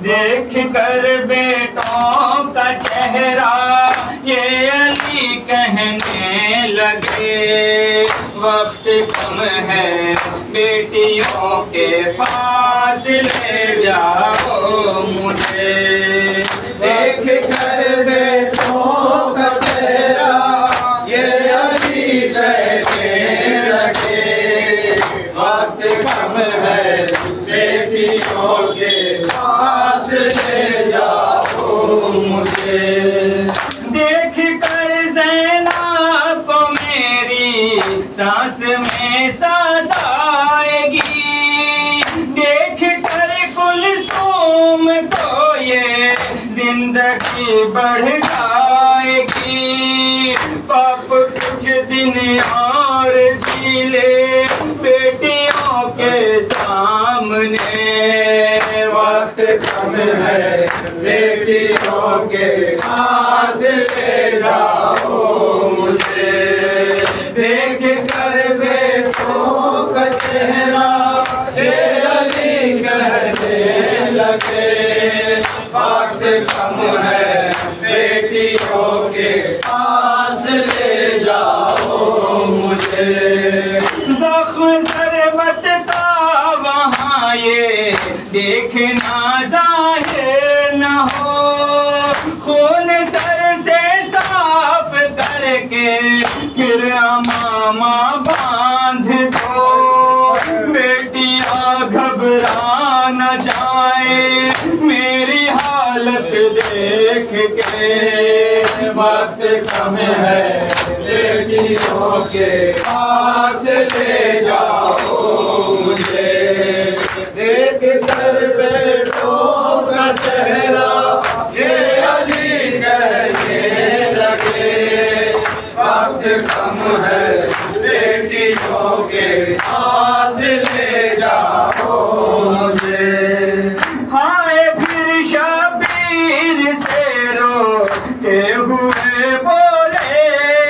देख कर बेटों का चेहरा ये अली कहने लगे, वक्त कम है बेटियों के पास ले जाओ मुझे। देख कर बेटों का चेहरा ये अली कहने लगे, वक्त कम है बेटियों के पास ले जाओ मुझे। देख कर ज़ैनब को मेरी सांस में सांस आएगी, देख कर कुलसूम को ये जिंदगी बढ़ जाएगी। बाप कुछ दिन और जी ले बेटियों के सामने, वक्त कम है बेटियों के पास ले जाओ मुझे। देख कर बेटों का चेहरा ये अली कहने लगे, वक्त कम है बेटियों के पास ले जाओ मुझे। जख्म सरबत का वहाँ ये देखना जाहिर न हो, खून सर से साफ करके फिर अमामा बांध दो, बेटियां घबरा न जाए मेरी हालत देख के। वक्त कम है बेटियों के पास ले जाओ मुझे। देख कर बेटों का चेहरा ये अली कहने लगे, वक्त कम है बेटियों के पास ले जाओ मुझे। हाय फिर शबीर से रोते हुए बोले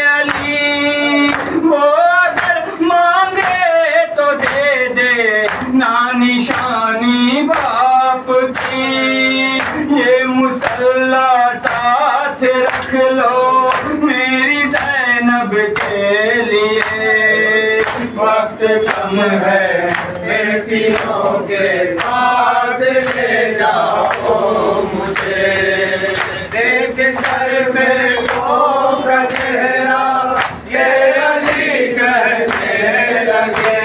अली, वो अगर मांगे तो दे दे ना निशानी बाप की, ये मुसल्ला साथ रख लो मेरी ज़ैनब के लिए। वक्त कम है बेटियों के पास ले जाओ मुझे। देख कर बेटों का चेहरा ये अली कहने लगे,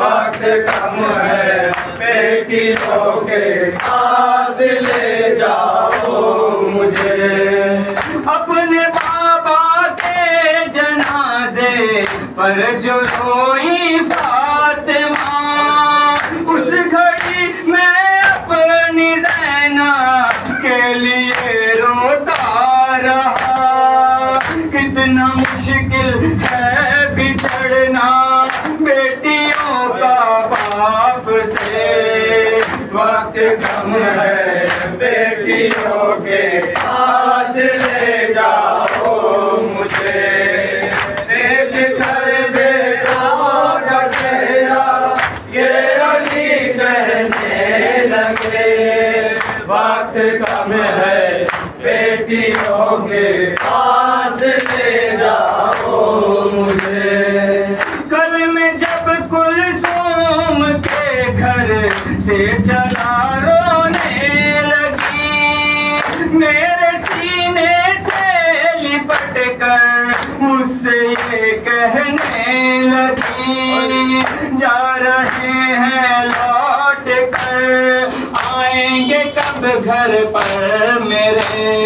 वक्त कम है बेटियों के पास ले जाओ मुझे। अपने बाबा के जनाजे पर जो रोई फातिमा, उस घड़ी मैं अपनी ज़ैनब के लिए रोता रहा। कितना मुश्किल है बिछड़ना बेटियों का बाप से, वक्त कम है बेटियों के पास ले जाओ मुझे। देख कर बेटों का चेहरा ये अली कहने लगे, वक्त कम है बेटियों के पास ले जाओ मुझे। कल में जब कुलसूम के घर से चला रोने लगी, मेरे सीने से लिपट कर मुझसे ये कहने लगी, जा रहे हैं लौट कर आएंगे कब घर पर मेरे।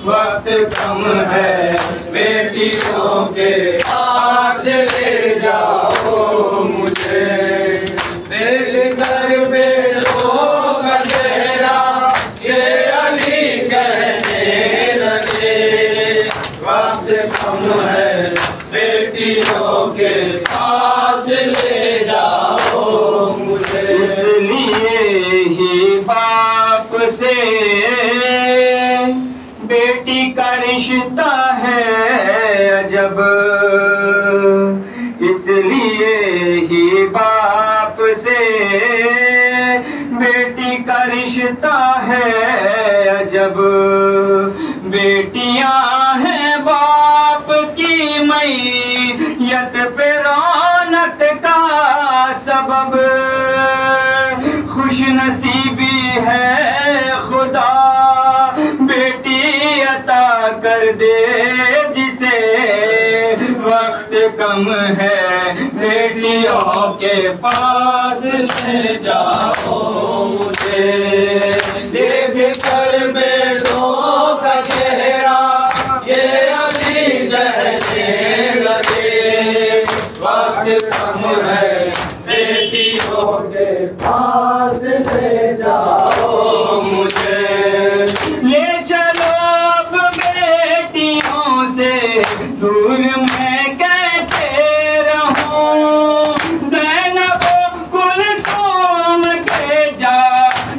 वक्त कम है बेटियों के पास ले जाओ मुझे। देख कर बेटों का चेहरा ये अली कहने लगे, वक्त कम है बेटियों के पास ले जाओ मुझे। इसलिए ही बाप से बेटी का रिश्ता है अजब, इसलिए ही बाप से बेटी का का रिश्ता है अजब, बेटियां हैं बाप की मैयत पे रौनक का सबब। खुश नसीबी है खुदा बेटी अता कर दे जिसे, वक्त कम है बेटियों के पास ले जाओ मुझे। देख कर बेटों का चेहरा ये अली कहने लगे, वक्त कम है बेटियों के पास ले जाओ मुझे। ले चलो अब बेटियों से दूर मैं कैसे रहूं, ज़ैनब कुलसूम के जा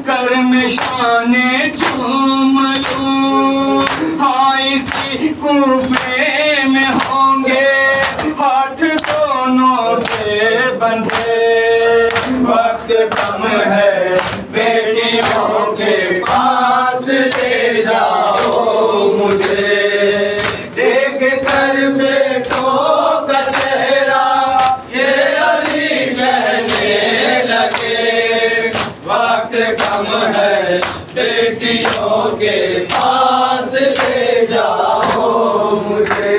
कर मैं शाने चूम लूं। हाँ इसी कूफे में होंगे हाथ दोनों पे बंधे, वक्त कम है बेटियों के पास ले जाओ मुझे। देख कर बेटों का चेहरा ये अली कहने लगे, वक्त कम है बेटियों के पास ले जाओ मुझे।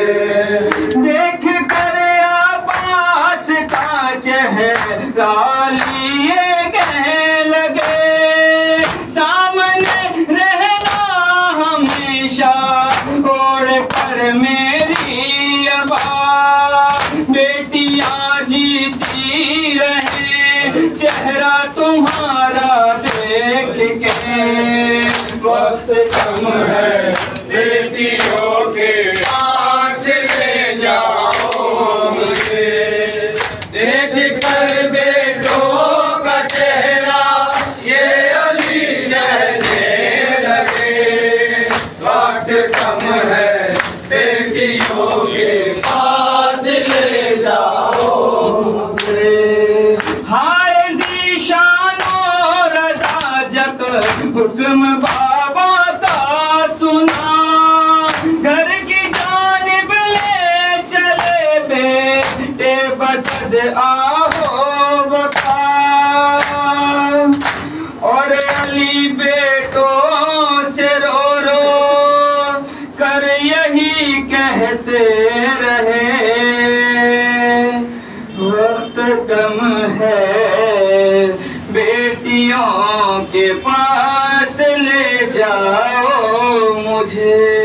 देख कर अब्बास का चेहरा लिए कहने लगे, सामने रहना हमेशा ओढ़ कर मेरी अबा, बेटियां जीती रहे चेहरा तुम्हारा देख के। वक्त कम है बेटियों के पास ले जाओ मुझे। देख कर बेटों का चेहरा ये अली कहने लगे, वक्त कम है बेटियों के पास ले जाओ मुझे। हाय ज़ीशानो रज़ा जक हुक्म बाबा का सुना, घर की जानिब ले चले बेटे बसद आहो बता। और अली बेटों से रो रो कर यही कहते रहे, वक्त कम है बेटियों के पास ले जाओ मुझे।